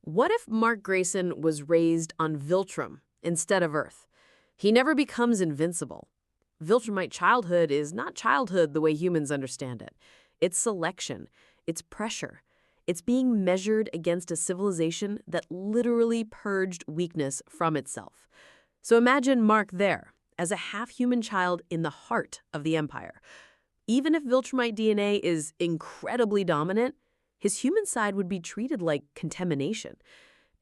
What if Mark Grayson was raised on Viltrum instead of Earth? He never becomes invincible. Viltrumite childhood is not childhood the way humans understand it. It's selection. It's pressure. It's being measured against a civilization that literally purged weakness from itself. So imagine Mark there, as a half-human child in the heart of the Empire. Even if Viltrumite DNA is incredibly dominant, his human side would be treated like contamination.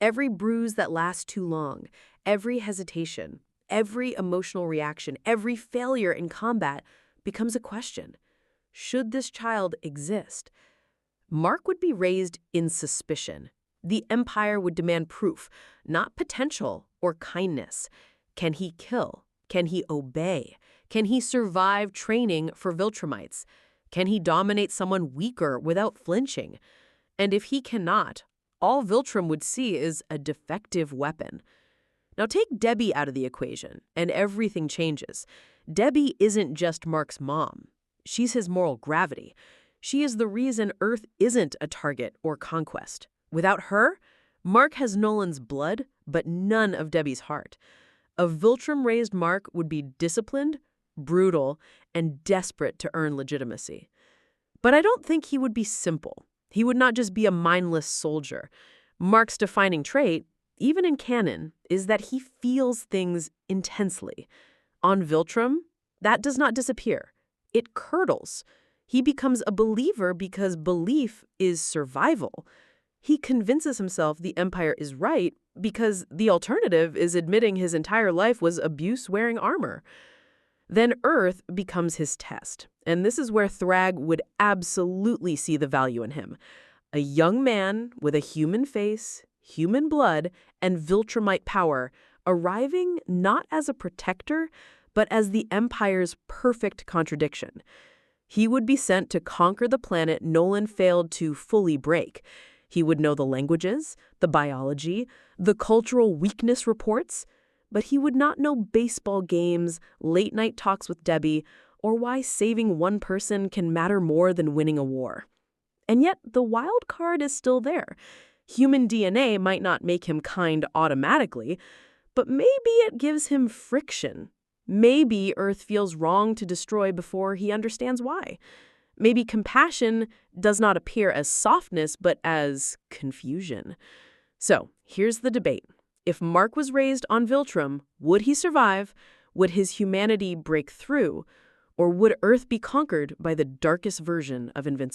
Every bruise that lasts too long, every hesitation, every emotional reaction, every failure in combat becomes a question. Should this child exist? Mark would be raised in suspicion. The Empire would demand proof, not potential or kindness. Can he kill? Can he obey? Can he survive training for Viltrumites? Can he dominate someone weaker without flinching? And if he cannot, all Viltrum would see is a defective weapon. Now take Debbie out of the equation, and everything changes. Debbie isn't just Mark's mom. She's his moral gravity. She is the reason Earth isn't a target or conquest. Without her, Mark has Nolan's blood, but none of Debbie's heart. A Viltrum-raised Mark would be disciplined, brutal, and desperate to earn legitimacy. But I don't think he would be simple. He would not just be a mindless soldier. Mark's defining trait, even in canon, is that he feels things intensely. On Viltrum, that does not disappear. It curdles. He becomes a believer because belief is survival. He convinces himself the Empire is right because the alternative is admitting his entire life was abuse wearing armor. Then Earth becomes his test, and this is where Thrag would absolutely see the value in him. A young man with a human face, human blood, and Viltrumite power, arriving not as a protector, but as the Empire's perfect contradiction. He would be sent to conquer the planet Nolan failed to fully break. He would know the languages, the biology, the cultural weakness reports, but he would not know baseball games, late-night talks with Debbie, or why saving one person can matter more than winning a war. And yet, the wild card is still there. Human DNA might not make him kind automatically, but maybe it gives him friction. Maybe Earth feels wrong to destroy before he understands why. Maybe compassion does not appear as softness, but as confusion. So, here's the debate. If Mark was raised on Viltrum, would he survive? Would his humanity break through? Or would Earth be conquered by the darkest version of Invincible?